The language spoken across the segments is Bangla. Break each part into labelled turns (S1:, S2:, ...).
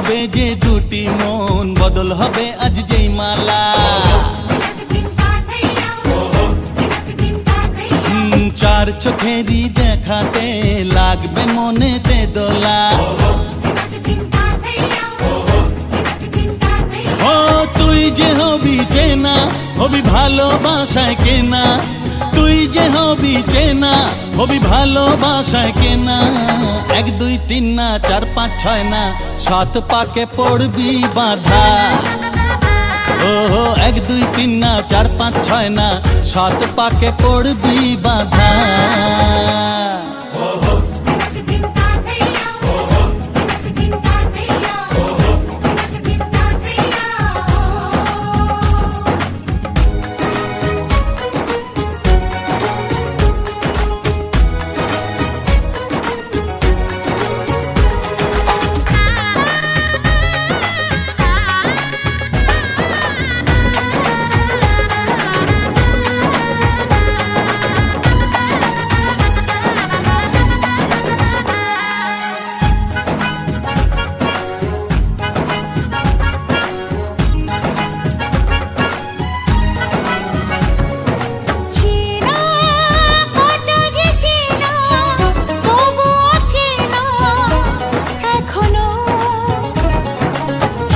S1: হবে যে দুটি মন, বদল হবে আজ যেই মালা। চার চোখেরই দেখাতে লাগবে মনেতে দোলা। ও তুই যে হবি চেনা, হবি ভালোবাসায় কেনা। তুই যে হবি চেনা, হবি ভালোবাসায় কেনা। 1 2 3 না 4 5 6 না 7 পাকে পড়বি বাঁধা। ও 1 2 3 না 4 5 6 না 7 পাকে পড়বি বাঁধা।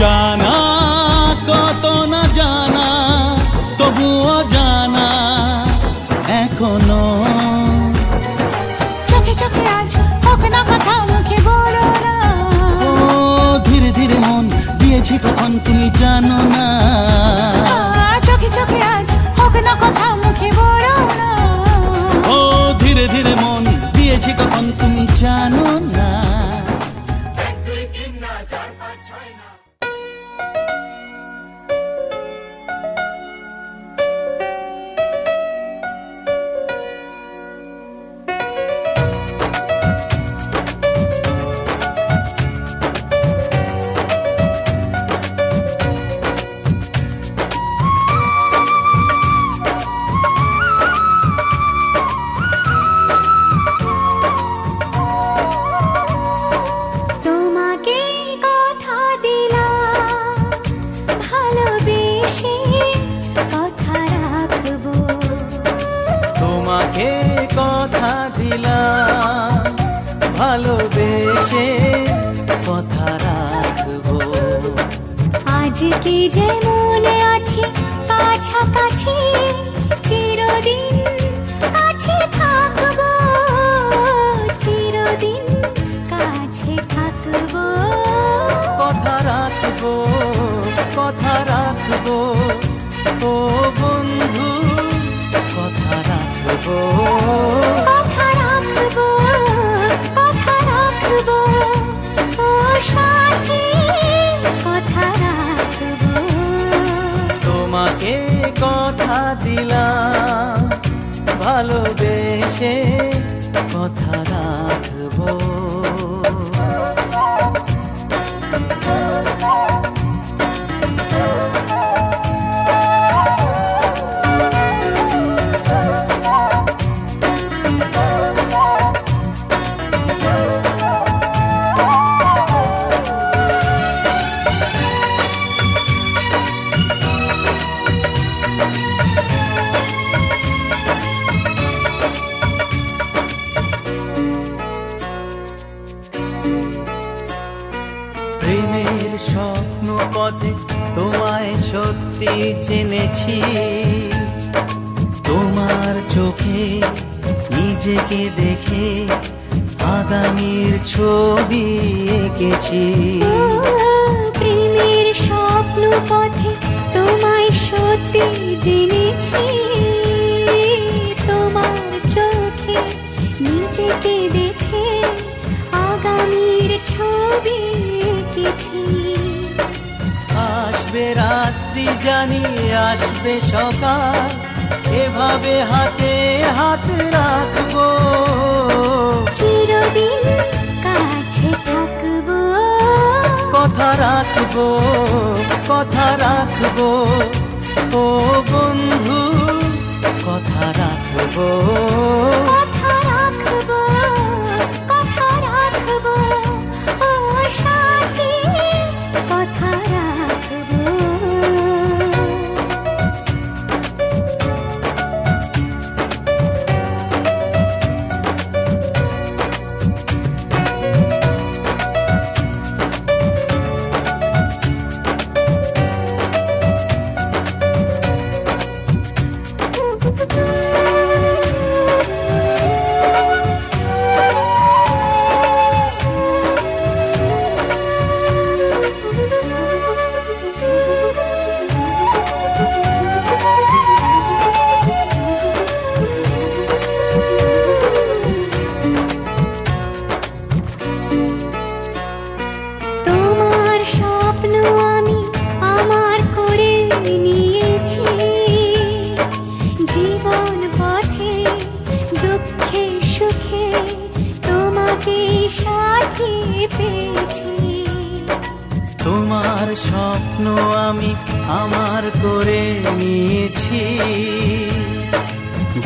S1: জানা কত না জানা, তবুও জানা এখনো।
S2: চোখে চোখে আজ হোক না কথা, মুখে বলো না।
S1: ও ধীরে ধীরে মন দিয়েছি কখন তুমি জানো না।
S2: চোখে চোখে আজ হোক না কথা, মুখে বলো না।
S1: ও ধীরে ধীরে মন দিয়েছি কখন তুমি জানো না। তোমাকে কথা দিলাম, ভালোবেসে কথা রাখবো।
S2: আজকে যে মনে আছে কাছাকাছি, চিরদিন কাছে থাকবো, চিরদিন কাছে থাকবো।
S1: কথা রাখবো, কথা রাখবো, ও বন্ধু কথা রাখবো।
S2: কথা রাখবো, কথা রাখবো, ও সাথী কথা রাখবো।
S1: তোমাকে কথা দিলাম, ভালোবেসে কথা রাখবো। প্রেমের স্বপ্ন পথে তোমায় সত্যি জেনেছি। তোমার চোখে নিজেকে দেখে আগামীর ছবি এঁকেছি।
S2: প্রেমের স্বপ্ন পথে তোমায় সত্যি জেনেছি। তোমার চোখে নিজেকে দেখে আগামীর ছবি এঁকেছি।
S1: আসবে রাত্রি জানি আসবে সকাল, এভাবে হাতে হাত রাখবো।
S2: চিরদিন কাছে থাকবো,
S1: কথা রাখবো, কথা রাখবো, ও বন্ধু কথা রাখবো।
S2: কথা রাখবো, কথা রাখবো, ও সাথী সাথী পেয়েছি।
S1: তোমার স্বপ্ন আমি আমার করে নিয়েছি।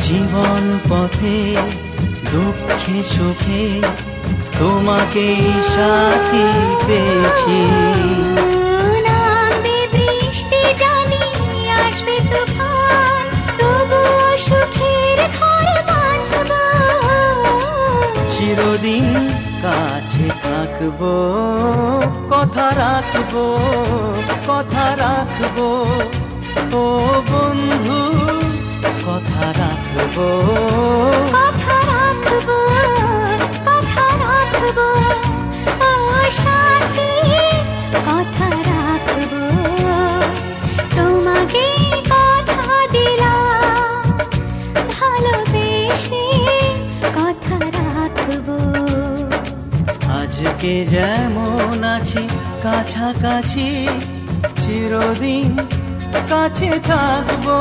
S1: জীবন পথে দুঃখে সুখে তোমাকেই সাথী পেয়েছি।
S2: নামবে বৃষ্টি জানি আসবে তুফান, তবুও সুখের ঘর বাঁধব।
S1: চিরদিন কাছে থাকবো, কথা রাখবো, কথা রাখবো, ও বন্ধু কথা রাখবো,
S2: কথা রাখবো, কথা রাখবো, ও সাথী কথা রাখবো। তোমাকে কথা দিলাম ভালোবেসে কথা রাখবো।
S1: আজকে যেমন আছি কাছাকাছি, চিরদিন কাছে থাকবো,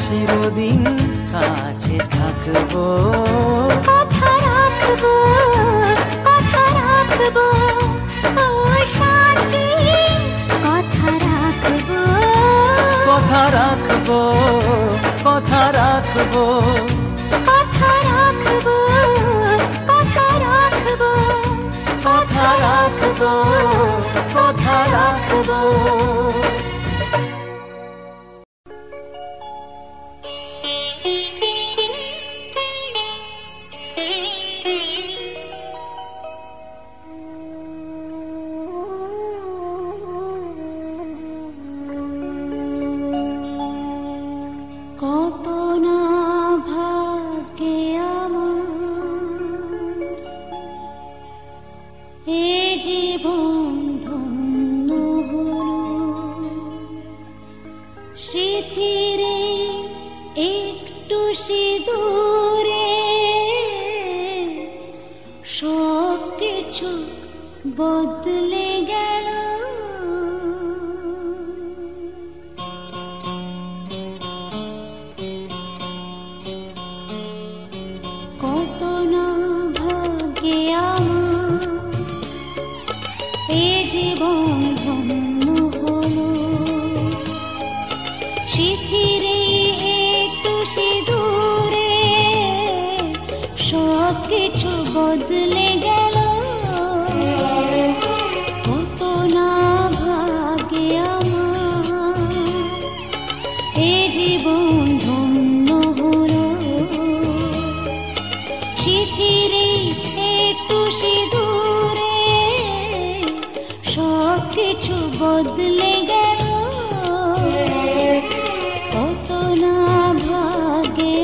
S1: চিরদিন কাছে থাকবো।
S2: কথা রাখবো, কথা রাখবো, ও সাথী কথা রাখবো।
S1: কথা রাখবো, কথা রাখবো,
S2: কথা রাখবো, কথা রাখবো,
S1: কথা রাখবো, কথা রাখবো।
S2: কত না ভাগ্যে আমার এ জীবন ধন্য হলো। স্মৃতিরে একটু সিঁদুরে সব কিছু বদলে গেল। কত না ভাগ্যে আমার এ জীবন ধন্য হলো। স্মৃতিরে একটু সিঁদুরে সব কিছু বদলে গেল। কত না ভাগ্যে আমার এ জীবন ধন্য হলো। স্মৃতিরে একটু সিঁদুরে সব কিছু বদলে গেল। কত না ভাগ্যে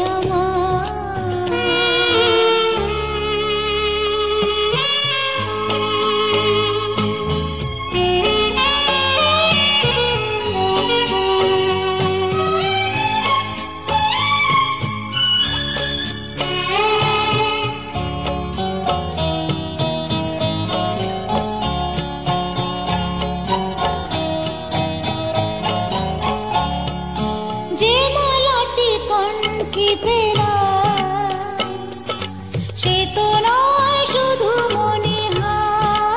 S2: যে মালাটি কণ্ঠে পেলাম সে তো নয় শুধু মনে হয়।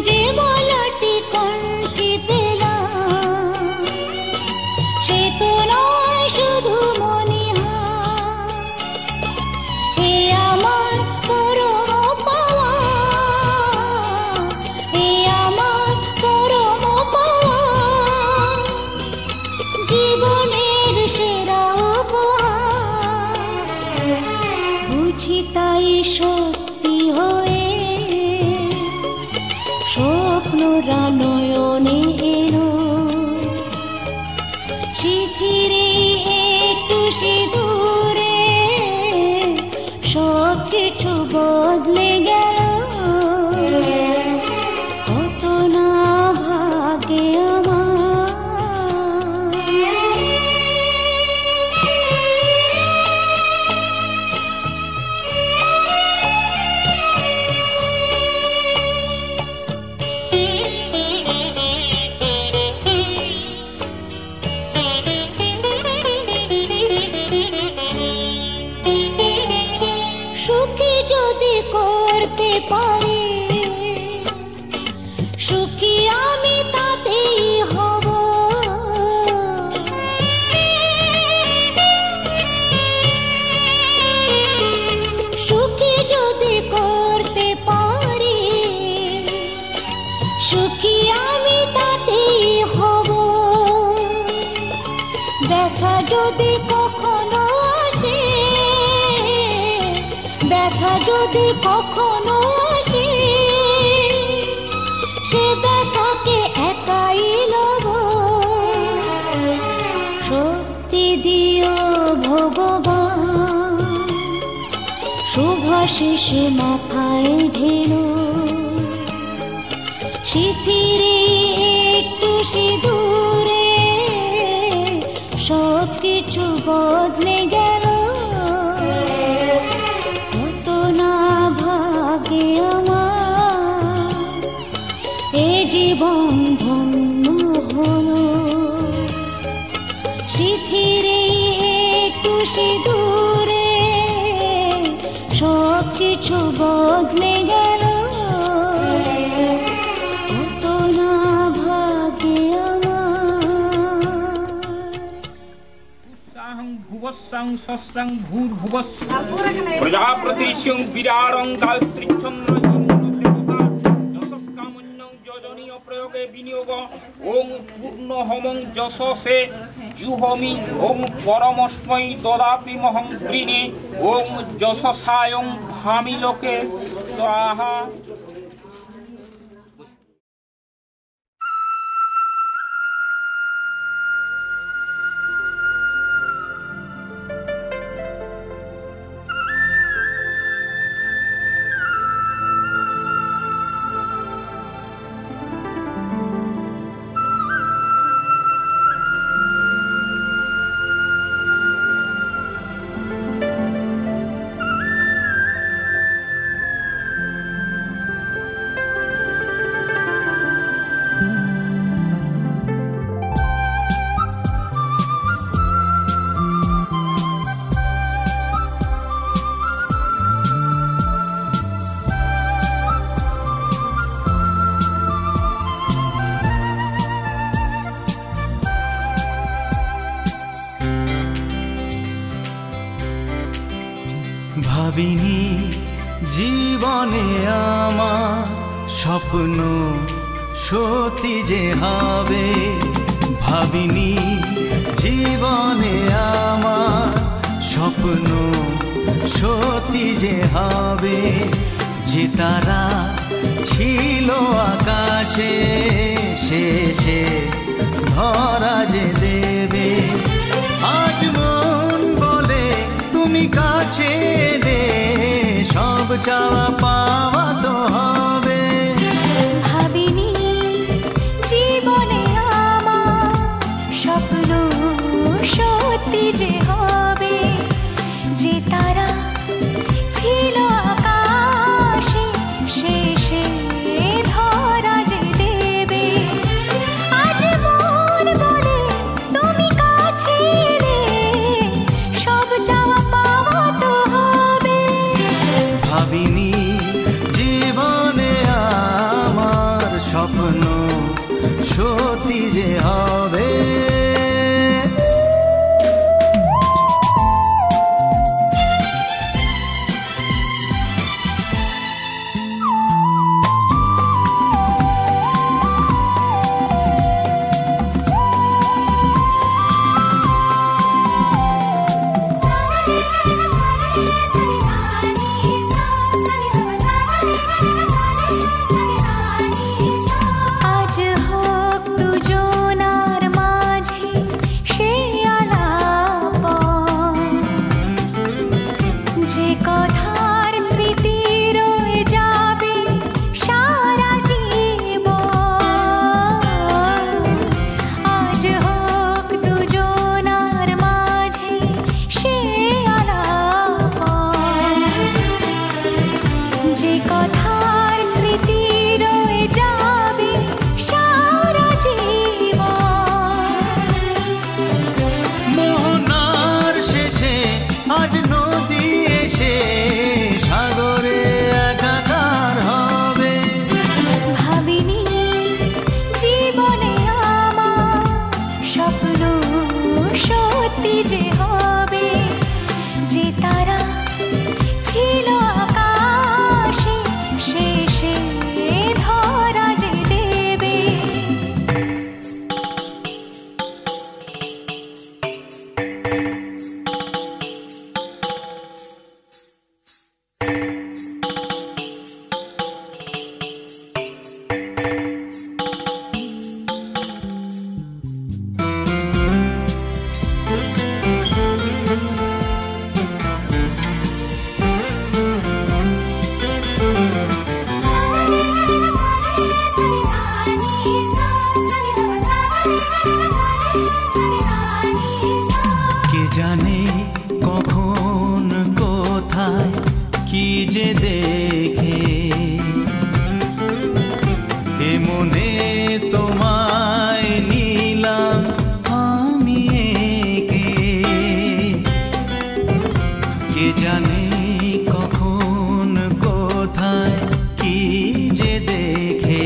S2: যে মালাটি কণ্ঠে পেলাম সে তো নয় শুধু মনে হয়। এ আমার পরম পাওয়া, এ আমার পরম পাওয়া, জীবনের সেরা উপহার। বুঝি তাই সত্যি হয়ে স্বপ্নরা নয়নে এলো। স্মৃতিরে একটু সিঁদুরে সব কিছু বদলে গেল। কত না ভাগ্যে আমার ব্যথা যদি কখনো আসে, ব্যথা যদি কখনো আসে, সে ব্যথাকে একাই লব। শক্তি দিও ভগবান, শুভাশিস মাথায় ঢেলো। শিথিরে একটু সিঁদুরে সব কিছু বদলে গেল। কত না ভাগে আমার এ জীবন ধন্য হলো। শিথিরে একটু সিঁদুরে সব কিছু বদলে গেল। কত না ভাগে আমার।
S3: উৎসাহং ভুবস্সাং সস্সাং ভূর্ভুবস্সং প্রজাপতিস্যং বিরারং গায়ত্রীচ্ছন্দ্রহীন দেবতা যশস্কামন্যং যোজনীয় প্রয়োগে বিনিয়োগ। ওং পূর্ণহমং যশসে জুহমি। ওং পরমস্মৈ দদাপি মহং বৃণে। ওং যশসায়ং ভামি লোকে স্বাহা।
S1: ভাবিনি জীবনে আমার স্বপ্ন সত্যি যে হবে। ভাবিনি জীবনে আমার স্বপ্ন সত্যি যে হবে। যে তারা ছিল আকাশে শেষে ধরা যে দেবে। আজ মন বলে তুমি কাছে রে, সব চাওয়া পাওয়া তো হবে।
S2: ভাবিনি জীবনে আমার স্বপ্ন সত্যি যে হবে। যে তারা ছিল আকাশে শেষে ধরা যে দেবে। আজ মন বলে তুমি কাছে রে, সব চাওয়া পাওয়া তো হবে।
S1: ভাবিনি জীবনে আমার স্বপ্ন সত্যি যে হবে। জানে কখন কোথায় কি যে দেখে এ মনে তোমায় নিলাম আমি একে কে জানে কখন কোথায় কি যে দেখে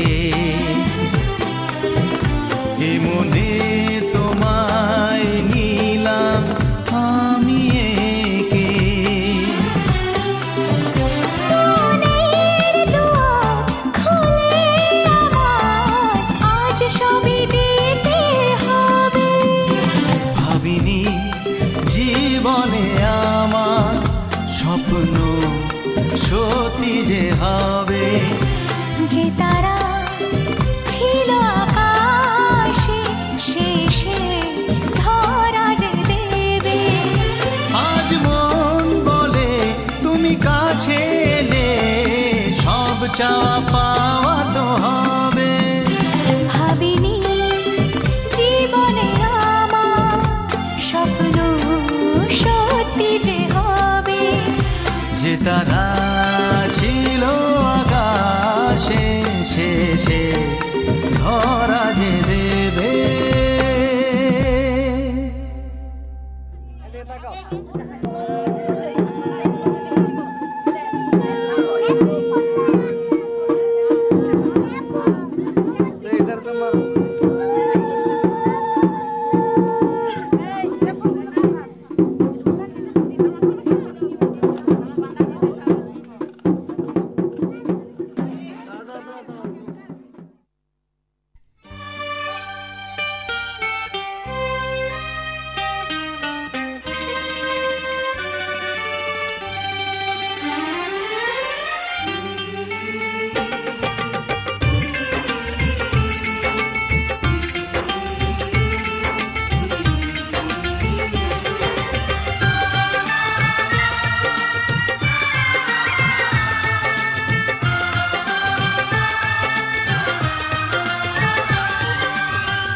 S1: এ মনে তোমায় নিলাম আমি একে
S2: মনের দুয়ার খুলে আমার আজ সবই দিতে হবে।
S1: ভাবিনি জীবনে আমার স্বপ্ন সত্যি যে হবে
S2: যে তারা ছিল আকাশে শেষে ধরা যে দেবে।
S1: আজ মন বলে তুমি কাছে এলে সব চাওয়া পাওয়া তো হবে
S2: ভাবিনি জীবনে আমার স্বপ্ন সত্যি যে হবে।
S1: যে তারা ছিল আকাশে শেষে ধরা যে দেবে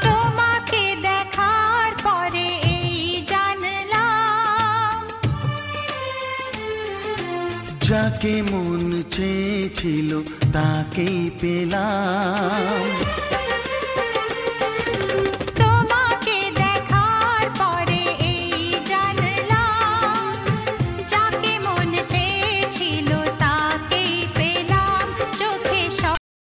S2: তোমাকে দেখার পরে এই জানলাম
S1: যাকে মন চেয়েছিল তাকেই পেলাম